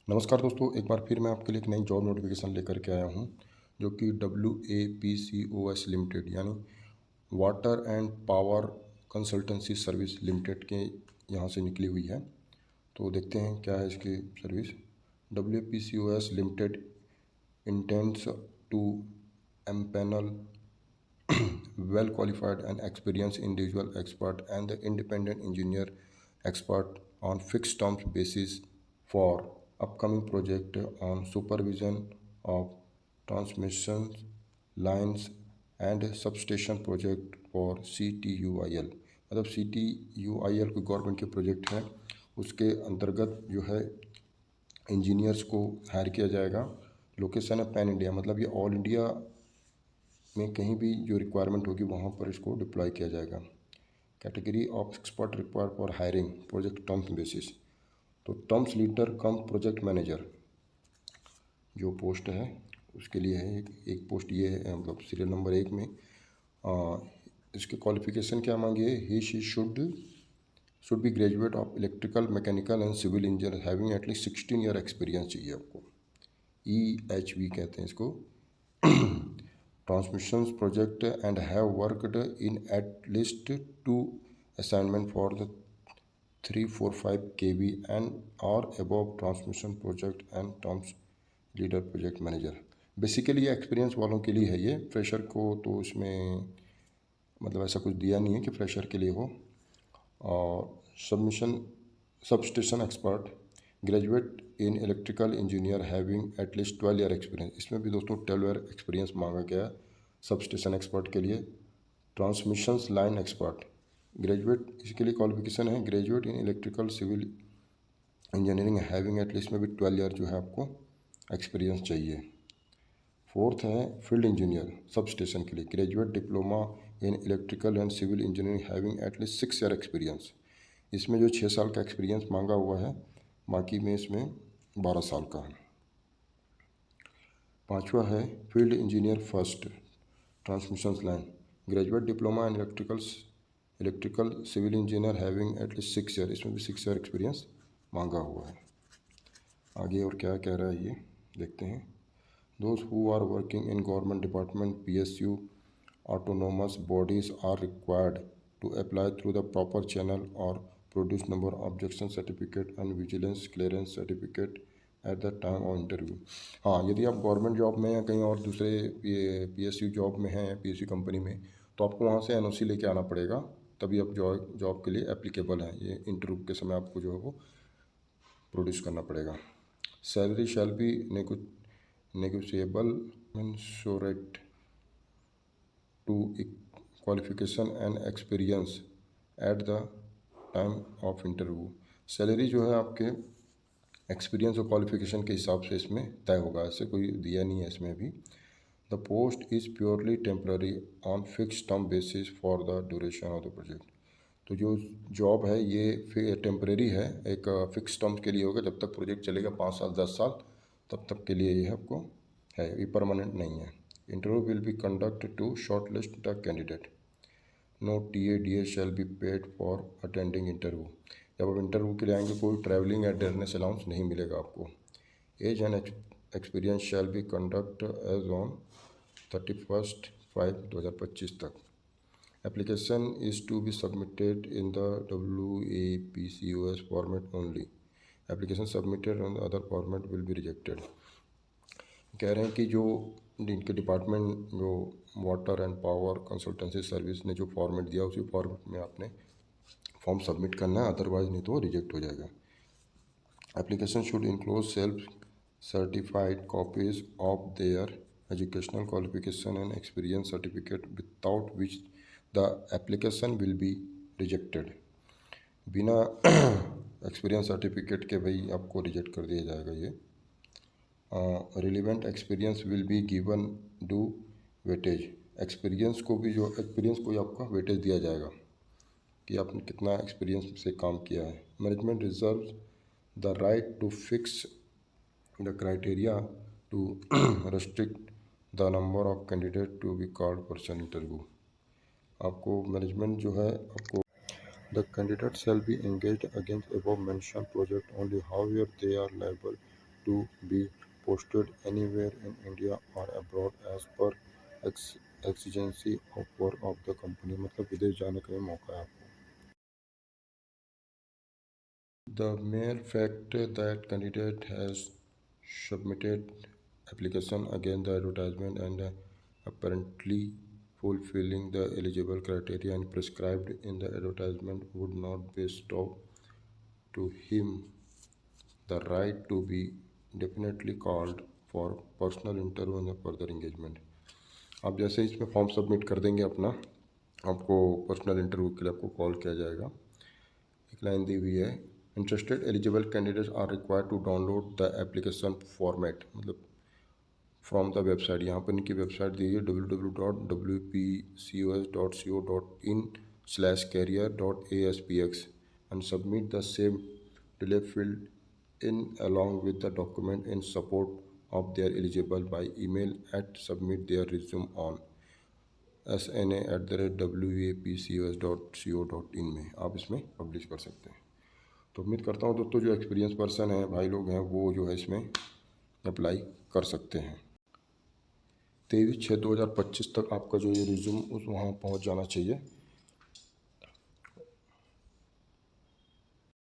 नमस्कार दोस्तों, एक बार फिर मैं आपके लिए एक नई जॉब नोटिफिकेशन लेकर के आया हूँ जो कि WAPCOS लिमिटेड यानी water and power consultancy service limited के यहाँ से निकली हुई है। तो देखते हैं क्या है इसकी service. WAPCOS limited intends to empanel well qualified and experienced individual expert and the independent engineer expert on fixed term basis for upcoming project on supervision of transmission lines and substation project for CTUIL। मतलब CTUIL कोई government के project है, उसके अंतर्गत जो है engineers को higher किया जाएगा। लोकेशन है पैन इंडिया, मतलब ये ऑल इंडिया में कहीं भी जो रिक्वायरमेंट होगी वहाँ पर इसको डिप्लॉय किया जाएगा। Category of expert required for hiring project terms basis. तो टर्म्स लीडर कम प्रोजेक्ट मैनेजर जो पोस्ट है उसके लिए है। एक पोस्ट ये है, मतलब सीरियल नंबर 1 में इसके क्वालिफिकेशन क्या मांगी है। He she should be graduate of electrical mechanical and civil engineer having at least 16 year experience चाहिए आपको। EHV कहते हैं इसको, transmissions project, and have worked in at least 2 assignment for the 345 kV and or above transmission project and terms leader project manager। Basically ये experience वालों के लिए है, ये फ्रेशर को तो इसमें मतलब ऐसा कुछ दिया नहीं है कि फ्रेशर के लिए हो। और substation expert graduate in electrical engineer having at least 12 year experience. इसमें भी दोस्तों 12 ईयर एक्सपीरियंस मांगा गया सबस्टेशन एक्सपर्ट के लिए। ट्रांसमिशंस लाइन एक्सपर्ट ग्रेजुएट, इसके लिए क्वालिफिकेशन है graduate in electrical civil engineering having at least में भी 12 ईयर जो है आपको एक्सपीरियंस चाहिए। फोर्थ है फील्ड इंजीनियर सब स्टेशन के लिए graduate diploma in electrical and civil engineering having at least 6 year experience. इसमें जो 6 साल का एक्सपीरियंस मांगा हुआ है, बाकी में इसमें 12 साल का है। पांचवा है field engineer first transmission line graduate diploma in electrical civil engineer having at least 6 year. इसमें भी 6 ईयर एक्सपीरियंस मांगा हुआ है। आगे और क्या कह रहा है ये देखते हैं। Those who are working in government department, PSU, autonomous bodies are required to apply through the proper channel or produce number objection certificate and vigilance clearance certificate at the time of interview। हाँ, यदि आप government job में या कहीं और दूसरे ये PSU job में हैं, PSU कंपनी में, तो आपको वहाँ से NOC लेके आना पड़ेगा, तभी आप जॉब के लिए एप्लीकेबल हैं। ये इंटरव्यू के समय आपको जो है वो प्रोड्यूस करना पड़ेगा। Salary shall be negotiable commensurate to qualification and experience at the time of interview। Salary जो है आपके एक्सपीरियंस और क्वालिफिकेशन के हिसाब से इसमें तय होगा, ऐसे कोई दिया नहीं है इसमें भी। The post is purely temporary on fix term basis for the duration of the project. तो जो जॉब है ये टेम्परेरी है, एक फिक्स टर्म के लिए होगा, जब तक प्रोजेक्ट चलेगा 5 साल 10 साल तब तक के लिए ये आपको है, ये परमानेंट नहीं है। Interview will be conduct to shortlist the candidate. No TADA shall be paid for attending interview. जब आप इंटरव्यू के लिए आएंगे कोई ट्रैवलिंग या डिनर अलाउंस नहीं मिलेगा आपको। Age and experience shall be conduct as on 31/5/2025 तक। Application is to be submitted in the WAPCOS format only। Application submitted on the other format will be rejected। कह रहे हैं कि जो इनके डिपार्टमेंट जो water and power consultancy service ने जो फॉर्मेट दिया उसी फॉर्मेट में आपने फॉर्म सबमिट करना है, अदरवाइज नहीं तो रिजेक्ट हो जाएगा। Application should include self certified copies of their educational qualification and experience certificate without which the application will be rejected. बिना एक्सपीरियंस सर्टिफिकेट के भाई आपको रिजेक्ट कर दिया जाएगा ये। Relevant experience will be given do weightage. Experience को भी आपका वेटेज दिया जाएगा कि आपने कितना एक्सपीरियंस से काम किया है। Management reserve the right to fix the criteria to restrict the number of candidate to be called person interview. आपको मैनेजमेंट जो है आपको the candidate shall be engaged against above mention project only however they are liable to be posted anywhere in India or abroad as per exigency of work of the company. मतलब विदेश जाने का भी मौका है आपको. The mere fact that candidate has submitted application against the advertisement and apparently fulfilling the eligible criteria and prescribed in the advertisement would not bestow to him the right to be definitely called for personal interview and further engagement. आप जैसे ही इसमें form submit कर देंगे अपना, आपको personal interview के लिए आपको कॉल किया जाएगा. एक लाइन दी हुई है, interested eligible candidates are required to download the application format, मतलब फ्रॉम द वेबसाइट. यहाँ पर इनकी वेबसाइट दी है www.wpcos.co.in/career.aspx and submit the same delay filled in along with the document in support of their eligible by email at submit their resume on sna@wapcos.co.in में आप इसमें publish कर सकते हैं. तो उम्मीद करता हूँ दोस्तों जो एक्सपीरियंस पर्सन है भाई लोग हैं वो जो है इसमें अप्लाई कर सकते हैं. 23/6/2025 तक आपका जो ये रिज्यूम उस वहाँ पहुँच जाना चाहिए.